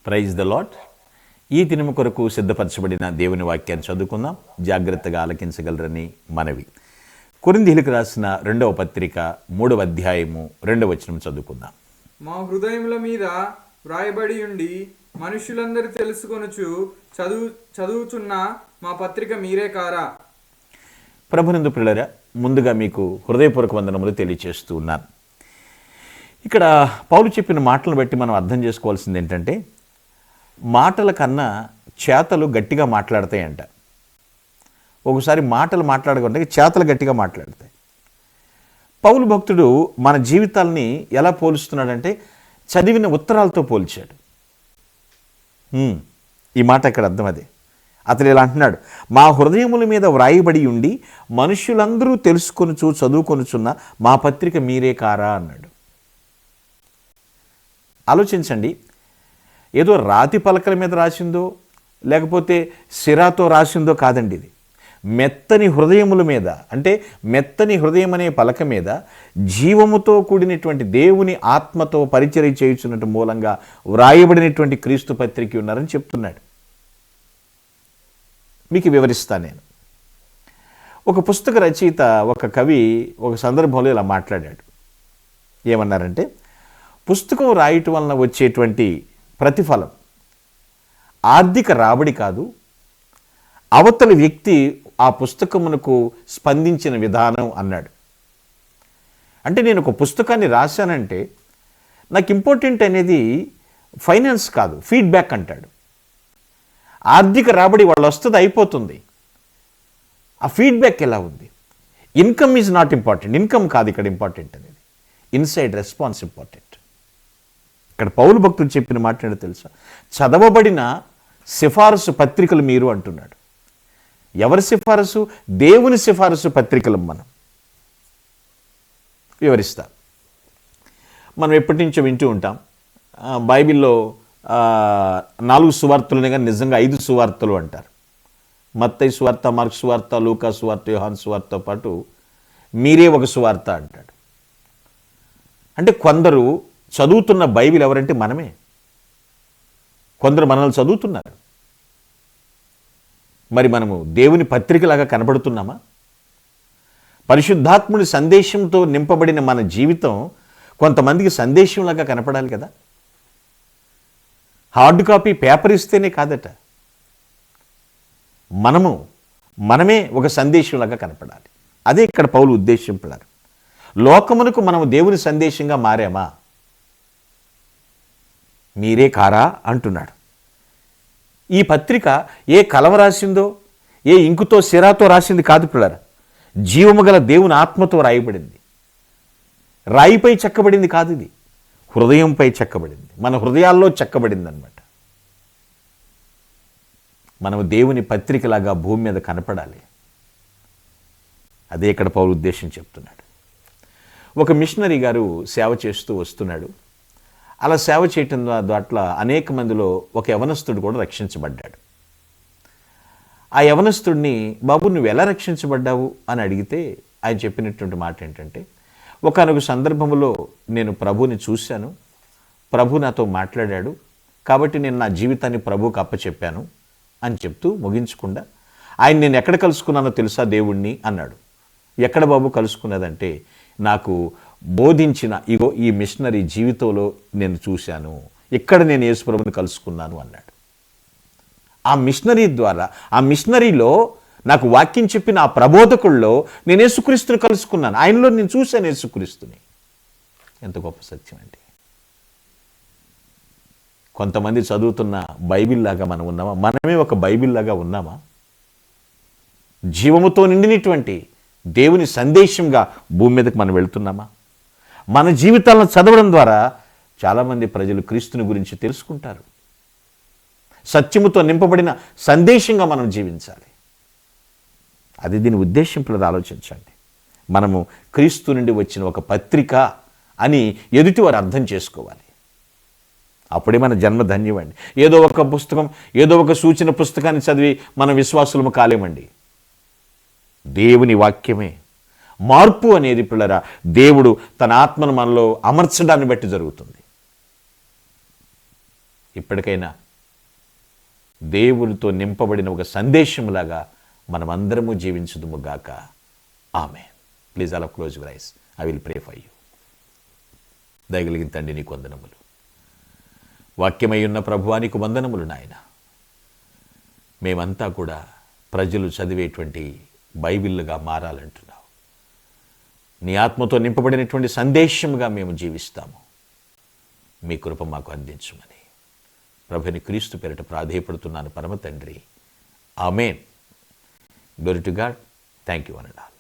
Praise the lord. ఈ దినము కొరకు సిద్ధపరచబడిన దేవుని వాక్యాన్ని చదువుకుందాం. జాగ్రత్తగా ఆలకించగలరని మనవి. కొరింథీయులకు రాసిన 2వ పత్రిక 3వ అధ్యాయము 2వ వచనం చదువుకుందాం. మా హృదయముల మీద వ్రాయబడి ఉండి మనుషులందరూ తెలుసుకొనుచు చదువుచున్న మా పత్రిక మీరే కారా? ప్రభునందు ప్రియులారా, ముందుగా మీకు హృదయపూర్వక వందనములు తెలియచేస్తూ ఉన్నాను. ఇక్కడ పౌలు చెప్పిన మాటలను బట్టి మనం అర్థం చేసుకోవాల్సింది ఏంటంటే, మాటల కన్నా చేతలు గట్టిగా మాట్లాడతాయంట. ఒకసారి మాటలు మాట్లాడకుండా చేతలు గట్టిగా మాట్లాడతాయి. పౌలు భక్తుడు మన జీవితాల్ని ఎలా పోలుస్తున్నాడంటే, చదివిన ఉత్తరాలతో పోల్చాడు. ఈ మాట ఇక్కడ అర్థం అదే. అతను ఇలా అంటున్నాడు, మా హృదయముల మీద వ్రాయబడి ఉండి మనుషులందరూ తెలుసుకొనుచు చదువుకొనుచున్న మా పత్రిక మీరే కారా అన్నాడు. ఆలోచించండి, ఏదో రాతి పలకల మీద రాసిందో లేకపోతే సిరాతో రాసిందో కాదండి. ఇది మెత్తని హృదయముల మీద, అంటే మెత్తని హృదయం అనే పలక మీద జీవముతో కూడినటువంటి దేవుని ఆత్మతో పరిచర్య చేయుచున్నట్టు మూలంగా వ్రాయబడినటువంటి క్రీస్తు పత్రిక ఉన్నారని చెప్తున్నాడు. మీకు వివరిస్తాను నేను. ఒక పుస్తక రచయిత, ఒక కవి ఒక సందర్భంలో ఇలా మాట్లాడాడు. ఏమన్నారంటే, పుస్తకం రాయటం వలన వచ్చేటువంటి ప్రతిఫలం ఆర్థిక రాబడి కాదు, అవతలి వ్యక్తి ఆ పుస్తకమునకు స్పందించిన విధానం అన్నాడు. అంటే నేను ఒక పుస్తకాన్ని రాశానంటే నాకు ఇంపార్టెంట్ అనేది ఫైనాన్స్ కాదు, ఫీడ్బ్యాక్ అంటాడు. ఆర్థిక రాబడి వాళ్ళు వస్తుంది, అయిపోతుంది. ఆ ఫీడ్బ్యాక్ ఎలా ఉంది? Income is not important. Income కాదు ఇక్కడ ఇంపార్టెంట్ అనేది, ఇన్సైడ్ రెస్పాన్స్ ఇంపార్టెంట్. ఇక్కడ పౌలు భక్తుడు చెప్పిన మాట ఏంటో తెలుసా? చదవబడిన సిఫారసు పత్రికలు మీరు అంటున్నాడు. ఎవరి సిఫారసు? దేవుని సిఫారసు పత్రికలు. మనం వివరిస్తా. మనం ఎప్పటి నుంచో వింటూ ఉంటాం, బైబిల్లో 4 సువార్తలునే కానీ నిజంగా 5 సువార్తలు అంటారు. మత్తయి సువార్త, మార్కు సువార్త, లూకా సువార్త, యోహాను సువార్తతో పాటు మీరే ఒక సువార్త అంటాడు. అంటే కొందరు చదువుతున్న బైబిల్ ఎవరంటే మనమే. కొందరు మనల్ని చదువుతున్నారు. మరి మనము దేవుని పత్రికలాగా కనబడుతున్నామా? పరిశుద్ధాత్ముడి సందేశంతో నింపబడిన మన జీవితం కొంతమందికి సందేశంలాగా కనపడాలి కదా. హార్డ్ కాపీ పేపర్ ఇస్తేనే కాదట, మనమే ఒక సందేశంలాగా కనపడాలి. అదే ఇక్కడ పౌలు ఉద్దేశం. పిల్లలు, లోకమునకు మనము దేవుని సందేశంగా మారామా? మీరే కారా అంటున్నాడు. ఈ పత్రిక ఏ కలవ రాసిందో, ఏ ఇంకుతో సిరాతో రాసింది కాదు పిల్లరా. జీవము గల దేవుని ఆత్మతో రాయబడింది. రాయిపై చెక్కబడింది కాదు, ఇది హృదయంపై చెక్కబడింది, మన హృదయాల్లో చెక్కబడింది అన్నమాట. మనము దేవుని పత్రికలాగా భూమి మీద కనపడాలి. అదే ఇక్కడ పౌలు ఉద్దేశం చెప్తున్నాడు. ఒక మిషనరీ గారు సేవ చేస్తూ వస్తున్నాడు. అలా సేవ చేయటం ద్వారా అనేక మందిలో ఒక యవనస్తుడు కూడా రక్షించబడ్డాడు. ఆ యవనస్తుడిని, బాబు నువ్వు ఎలా రక్షించబడ్డావు అని అడిగితే ఆయన చెప్పినటువంటి మాట ఏంటంటే, ఒకానొక సందర్భంలో నేను ప్రభుని చూశాను, ప్రభు నాతో మాట్లాడాడు, కాబట్టి నేను నా జీవితాన్ని ప్రభువుకి అప్పచెప్పాను అని చెప్తూ ముగించకుండా, ఆయన నేను ఎక్కడ కలుసుకున్నానో తెలుసా దేవుణ్ణి అన్నాడు. ఎక్కడ బాబు కలుసుకున్నదంటే, నాకు బోధించిన ఈ మిషనరీ జీవితంలో నేను చూశాను, ఇక్కడ నేను యేసుప్రభుని కలుసుకున్నాను అన్నాడు. ఆ మిషనరీ ద్వారా, ఆ మిషనరీలో నాకు వాక్యం చెప్పిన ఆ ప్రబోధకుల్లో నేను యేసుక్రీస్తుని కలుసుకున్నాను, ఆయనలో నేను చూశాను యేసుక్రీస్తుని. ఎంత గొప్ప సత్యం అండి. కొంతమంది చదువుతున్న బైబిల్ లాగా మనం ఉన్నామా? మనమే ఒక బైబిల్ లాగా ఉన్నామా? జీవముతో నిండినటువంటి దేవుని సందేశంగా భూమి మీదకి మనం వెళ్తున్నామా? మన జీవితాలను చదవడం ద్వారా చాలామంది ప్రజలు క్రీస్తుని గురించి తెలుసుకుంటారు. సత్యముతో నింపబడిన సందేశంగా మనం జీవించాలి. అది దీని ఉద్దేశం. పిల్లలు ఆలోచించండి. మనము క్రీస్తు నుండి వచ్చిన ఒక పత్రిక అని ఎదుటివారు అర్థం చేసుకోవాలి. అప్పుడే మన జన్మ ధన్యమండి. ఏదో ఒక పుస్తకం, ఏదో ఒక సూచన పుస్తకాన్ని చదివి మన విశ్వాసులము కాలేమండి. దేవుని వాక్యమే. మార్పు అనేది పిల్లరా దేవుడు తన ఆత్మను మనలో అమర్చడాన్ని బట్టి జరుగుతుంది. ఇప్పటికైనా దేవునితో నింపబడిన ఒక సందేశంలాగా మనమందరము జీవించుదుము గాక. ఆమేన్. ప్లీజ్ అలా close your eyes. I will pray for you. దయగలిగిన తండ్రి నీకు వందనములు. వాక్యమై ఉన్న ప్రభువా నీకు వందనములు నాయన. మేమంతా కూడా ప్రజలు చదివేటువంటి బైబిల్గా మారాలంటున్నావు. నీ ఆత్మతో నింపబడినటువంటి సందేశముగా మేము జీవిస్తాము. మీ కృప మాకు అందించమని ప్రభుని క్రీస్తు పేరిట ప్రాధేయపడుతున్నాను పరమ తండ్రి. Amen. Glory to God. Thank you అనండి.